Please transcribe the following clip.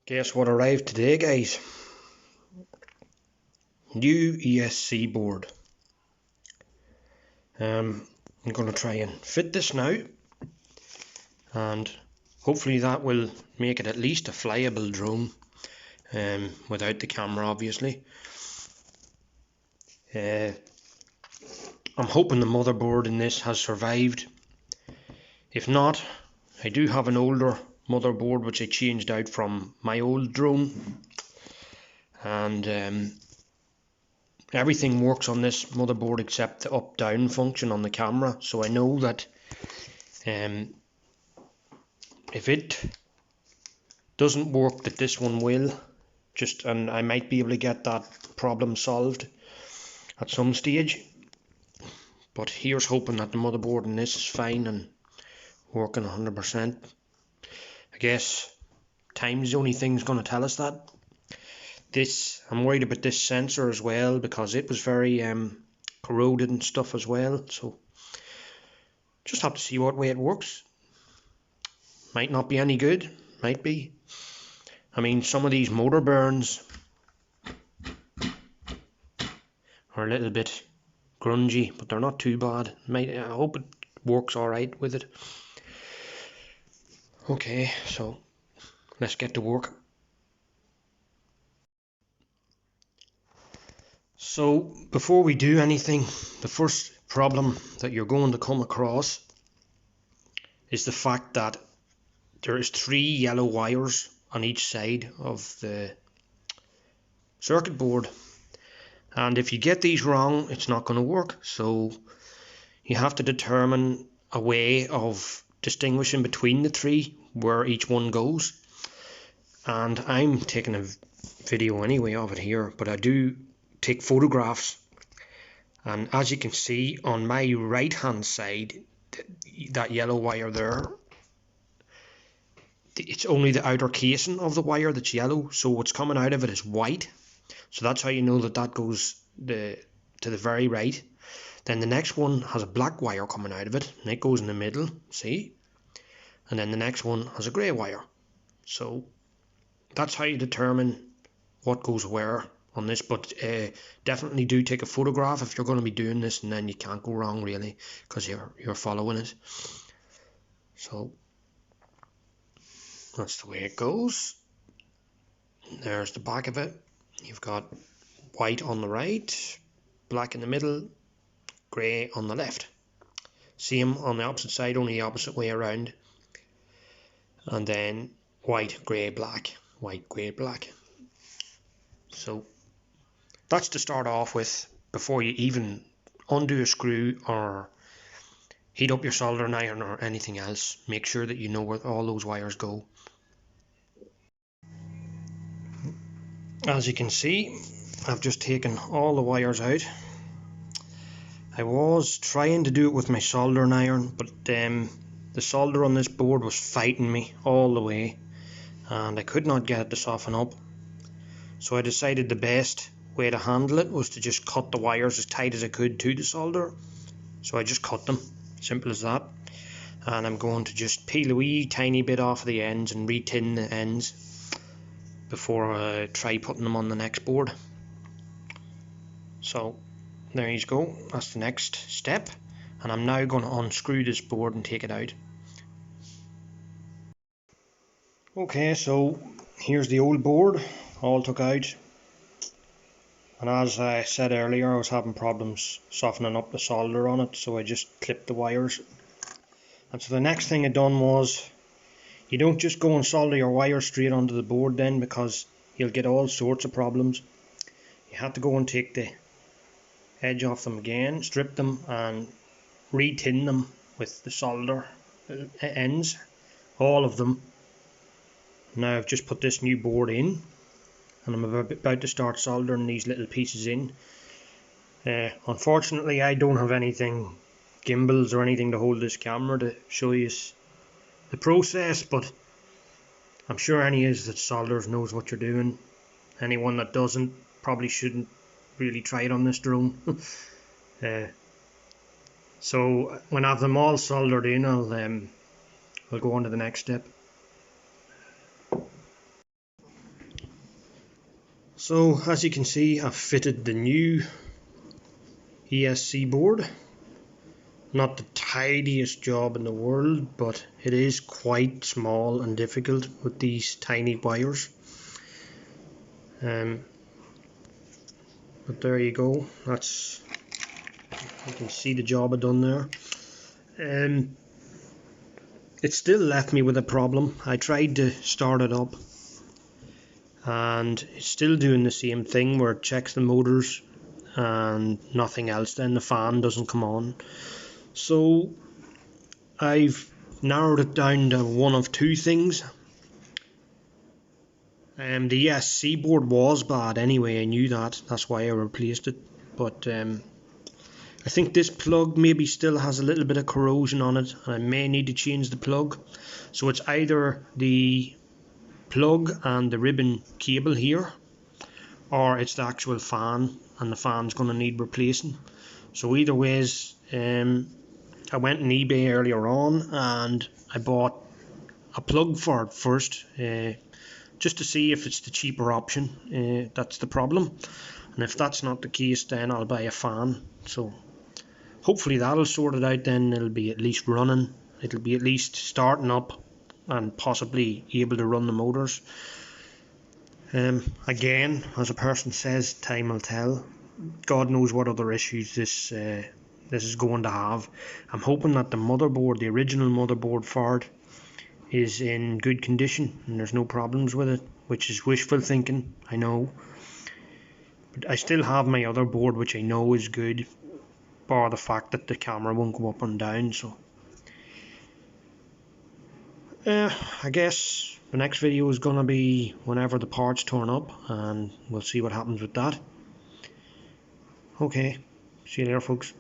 Guess what arrived today, guys? New ESC board. I'm going to try and fit this now, and hopefully that will make it at least a flyable drone, without the camera obviously. I'm hoping the motherboard in this has survived. If not, I do have an older motherboard which I changed out from my old drone, and everything works on this motherboard except the up down function on the camera, so I know that if it doesn't work, that this one will, and I might be able to get that problem solved at some stage. But here's hoping that the motherboard in this is fine and working 100%. I guess time's the only thing's going to tell us that. I'm worried about this sensor as well, because it was very corroded and stuff as well, so just have to see what way it works. Might not be any good, might be. I mean, some of these motor burns are a little bit grungy, but they're not too bad. I hope it works alright with it. Okay, so let's get to work. So before we do anything, the first problem that you're going to come across is the fact that there is 3 yellow wires on each side of the circuit board, and if you get these wrong, it's not going to work. So you have to determine a way of distinguishing between the 3, where each one goes. And I'm taking a video anyway of it here, but I do take photographs, and as you can see on my right hand side, that yellow wire there, it's only the outer casing of the wire that's yellow, so what's coming out of it is white. So that's how you know that goes to the very right. Then the next one has a black wire coming out of it, and it goes in the middle, see? And then the next one has a grey wire. So that's how you determine what goes where on this. But definitely do take a photograph if you're going to be doing this, and then you can't go wrong really, because you're following it. So that's the way it goes. There's the back of it. You've got white on the right, black in the middle, grey on the left. Same on the opposite side, only the opposite way around. And then white, grey, black, white, grey, black. So that's to start off with, before you even undo a screw or heat up your soldering iron or anything else. Make sure that you know where all those wires go. As you can see, I've just taken all the wires out. I was trying to do it with my soldering iron, but the solder on this board was fighting me all the way, and I could not get it to soften up. So I decided the best way to handle it was to just cut the wires as tight as I could to the solder. So I just cut them, simple as that. And I'm going to just peel a wee tiny bit off the ends and re-tin the ends before I try putting them on the next board. So there you go, that's the next step, and I'm now going to unscrew this board and take it out. Okay, so here's the old board, all took out, and as I said earlier, I was having problems softening up the solder on it, so I just clipped the wires. And so the next thing I done was, you don't just go and solder your wires straight onto the board then, because you'll get all sorts of problems. You have to go and take the edge off them again, strip them and re-tin them with the solder ends, all of them. Now I've just put this new board in, and I'm about to start soldering these little pieces in. Unfortunately I don't have anything, gimbals or anything to hold this camera to show you the process, but I'm sure any of that solders knows what you're doing. Anyone that doesn't probably shouldn't really try it on this drone. So when I have them all soldered in, I'll go on to the next step. So as you can see, I've fitted the new ESC board. Not the tidiest job in the world, but it is quite small and difficult with these tiny wires. But there you go. That's, you can see the job I done there. It still left me with a problem. I tried to start it up and it's still doing the same thing where it checks the motors and nothing else. Then the fan doesn't come on. So I've narrowed it down to one of two things. The ESC board was bad anyway, I knew that, that's why I replaced it, but I think this plug maybe still has a little bit of corrosion on it and I may need to change the plug. So it's either the plug and the ribbon cable here, or it's the actual fan and the fan's going to need replacing. So either ways, I went on eBay earlier on and I bought a plug for it first, just to see if it's the cheaper option. That's the problem, and if that's not the case, then I'll buy a fan. So hopefully that'll sort it out. Then it'll be at least running, it'll be at least starting up and possibly able to run the motors. Again, as a person says, time will tell. God knows what other issues this is going to have. I'm hoping that the motherboard, the original motherboard for it, is in good condition and there's no problems with it, which is wishful thinking, I know. But I still have my other board which I know is good, bar the fact that the camera won't go up and down. So I guess the next video is going to be whenever the parts turn up and we'll see what happens with that. Okay, see you later folks.